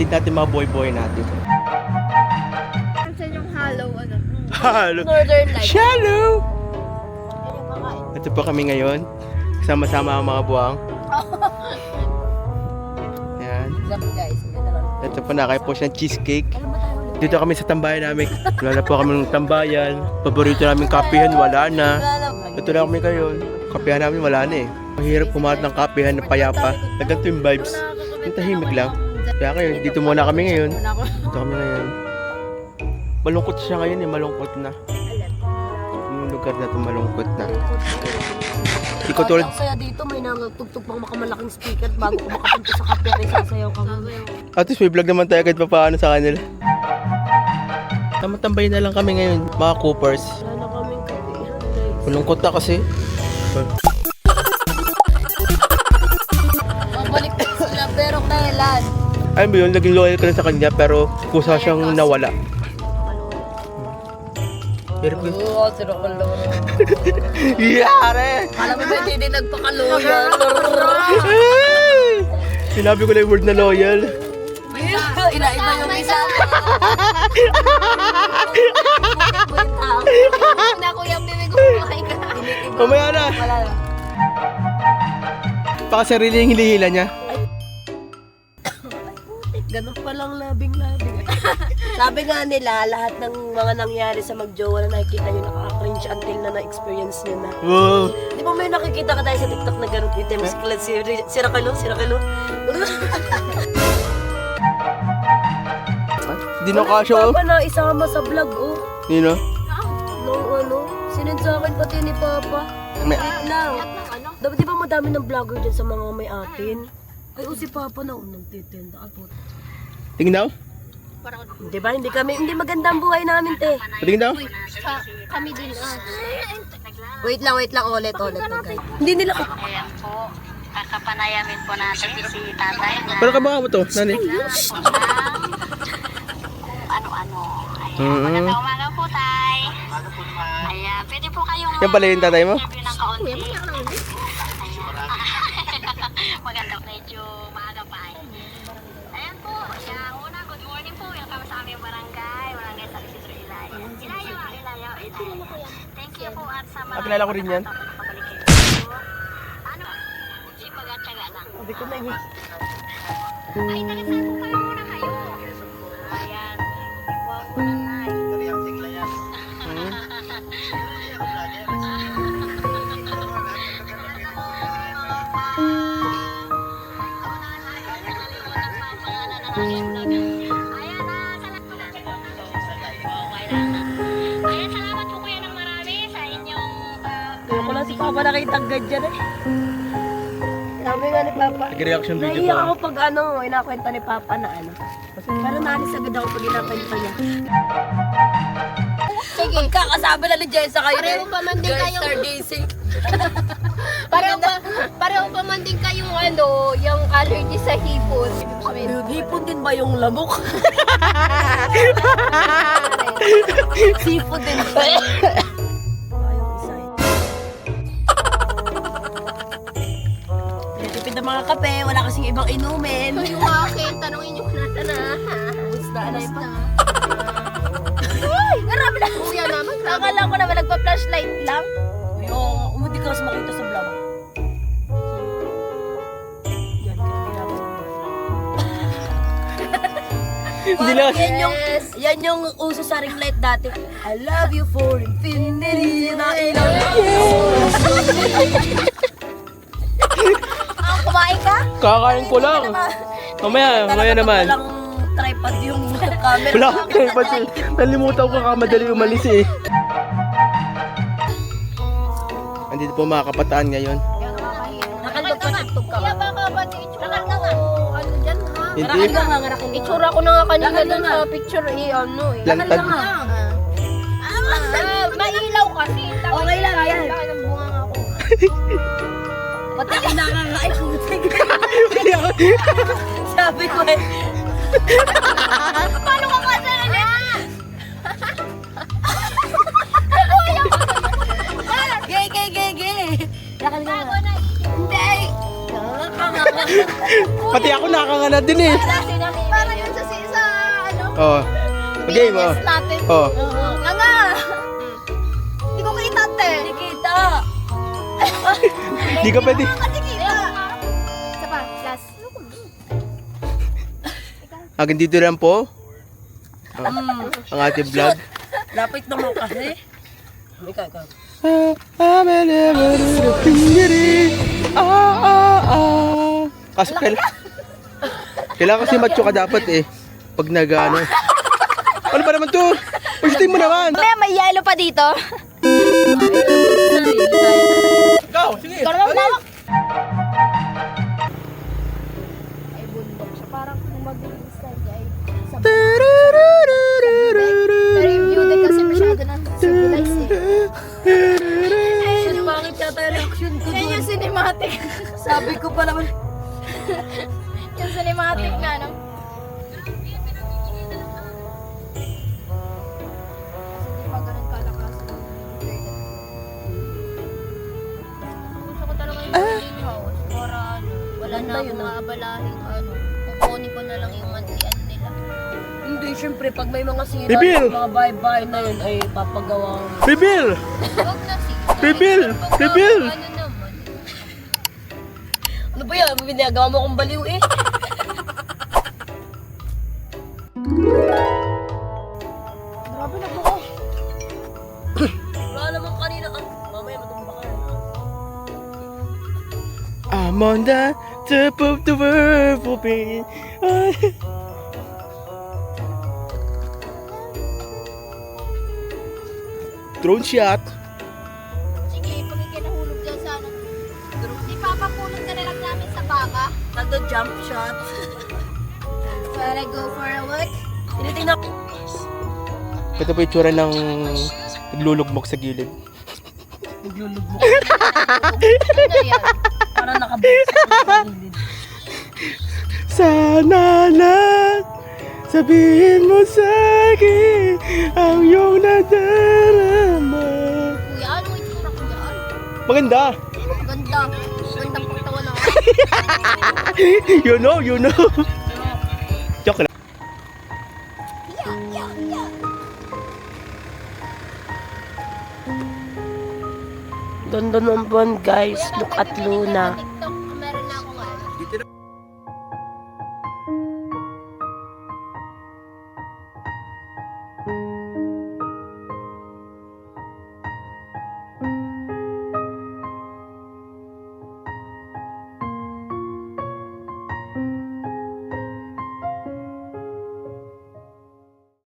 i-meet natin mga boy-boy natin. Saan yung hollow, ano? Halo! Northern Lights. Shallow! Ito po kami ngayon. Sama-sama ang mga buwang. Yan. Love guys. Ito po nakaipos ng cheesecake. Dito kami sa tambayan namin. Wala na po kami ng tambayan. Paborito namin kapihan, wala na. Ito na kami ngayon. Kapihan namin wala na eh. Mahirap kumahat ng kapihan na payapa. Naganto yung vibes. Yung tahimik lang. Kaya ngayon, dito muna kami ngayon. Dito kami ngayon. Malungkot siya ngayon eh, malungkot na. Yung lugar na ito malungkot na. Hindi ko tulad. Ang saya dito, may nangagtugtog pang makamalaking speaker bago ko makapunta sa kape ay sasayaw kami. At least may vlog naman tayo kahit papaano sa kanila. Tamatambay na lang kami ngayon, mga Coopers. Wala na kaming kape. Malungkot na kasi. Mabalik din sila pero kailan? Alam mo yun, naging loyal ka na sa kanya pero kusa siyang nawala. Pero Oo, sila kaloro. yare! Alam mo ba hindi din nagpakaloyal? Sinabi ko na yung word na loyal. Ina-iba yung isa. Na kuya, bibig ko kumain ka. Mamaya na! Wala lang. Baka sarili yung hilihila niya. Ganun palang labing-labing. Sabi nga nila, lahat ng mga nangyari sa magjowa na nakikita nyo, nakaka-cringe until na na-experience nyo na. Wow! Di ba may nakikita ka tayo sa TikTok na ganun item, si Rakalo? Di na kasyo. Papa na isama sa vlog, oh. Nino? Nung sinend sa akin pati ni Papa. May- Wait lang. Di ba madami ng vlogger dyan sa mga may atin? Ay, si Papa na nagtitinda. Tingin daw? Di ba? Hindi maganda ang buhay namin, te. Tingin daw? Kami din, Wait lang, ulit. Okay. Hindi nila, Ayan po, kakapanayamin po natin si tatay na Pero kabahan mo to, nani? ano-ano. Ayan, magandang umaga po, tay. Ayan, pwede po kayong Yan pala yung tatay mo? interview ng kaunti. Ayan. Magandang medyo maaga pa. Ayan po, ayan, una, good morning po. Welcome sa aming barangay San Isidro Ilayo. Ilayo. Thank you po at sa mga Kilala ko rin yan. nakabalik kayo dito. Ano, sipag at tiyaga lang. hindi ko na Ay, nalisan po kayo muna kayo. Ayan. Wow po na tayo. Ayan, salamat po kuya ng marami sa inyong Ayoko lang si Papa nakitang ganyan eh. Sabi nga ni Papa, Nag-reaction video naiiyak pa. ako pag inakwenta ni Papa na Pero naalis agad ako pag inakwenta niya. Sige. Pagkakasabi na ni Jessa kayo Pareho pa man din kayo. Star Daisy. Pareho pa man din kayong yung allergy sa hipon. Hipon din ba yung lamok? Sipon din ba? Ayong isa eh. Pinatipid ng mga kape, wala kasing ibang inumin. Yung akin, tanongin nyo kung nasa na. Basta na pa. Ay, marami na. Kuya naman. Akala ko naman nagpa-flashlight lang. Yung hindi ka kasi makita sa vlog. Yan, kinakilala. Hindi lang. Yan yung uso sa ring light dati. I love you for infinity na ilaw. Kumain ka? Kakain ko lang. Mamaya naman. Walang tripod yung camera. Wala akong tripod eh. Nalimutan ko kamadali umalis eh. Andito po mga kabataan ngayon. Nakalagpatugtog ka Kaya ba? baka ba di itsura ko? Ano dyan ha? Hindi. Itsura ko na nga kanina dun sa picture eh. Lantad. Mailaw kasi. Okay lang yan. Ng bunga nga ako. Pati kinakakain ko. Sabi ko eh. Paano ka kasi na? Ge. Lakal nga. Hindi. Pati ako nakakangana din eh. Parang yun sa Oh. Game, oh. Yes natin. Oh. Nga nga. Hindi ko kita, te. Hindi kita. Di ka pwede. Kasi kita. Isa pa, last. Hanggang dito lang po. Ang ating vlog. Lapit naman kasi. Ikaw. Kaso kailangan kasi macho ka dapat eh. Pag nag-ano. Ano ba naman to? Pagsitin mo naman. May yellow pa dito. Ikaw, sige. Ikaw naman mawak. Ay, bundok siya. Parang kung mag-release tayo ay sa Pero yung view din kasi masyado na civilized eh. Bakit yata yung reaction ko Yan yung cinematic. Sabi ko pa naman. Yung cinematic na, no? Hindi pa ganun kalakas. Gusto ko talaga yung greenhouse para ano, wala na akong maabalahin ano. Kukunin ko na lang yung monthly nila. Hindi, syempre, pag may mga sira, Bibil! mga bahay-bahay na yun ay papagawa. Bibil! Huwag na sila. Bibil! Bibil! Ano naman? Ano ba yan? Binagawa mo akong baliw eh. Grabe na po ko. Wala naman kanina. Mamaya matumba ka. I'm on the top of the world, baby. Drone shot. Sige, pag ikinahulog dyan sa ano. Di papapulot ka na lang namin sa baka. Nagdo-jump shot. Para go for a walk. Tinitingnan ko. Ito po yung tsura ng naglulugmok sa gilid. Naglulubok. Ano yan? Para nakabasa sa gilid. Sana lang sabihin mo sa akin ang iyong nadarama. Kuya, ano yung itsura ko dyan? Maganda. Ganda. Gandang pagtawa na ako. You know. Joke lang. Ganda ng buwan guys. Look at Luna. TikTok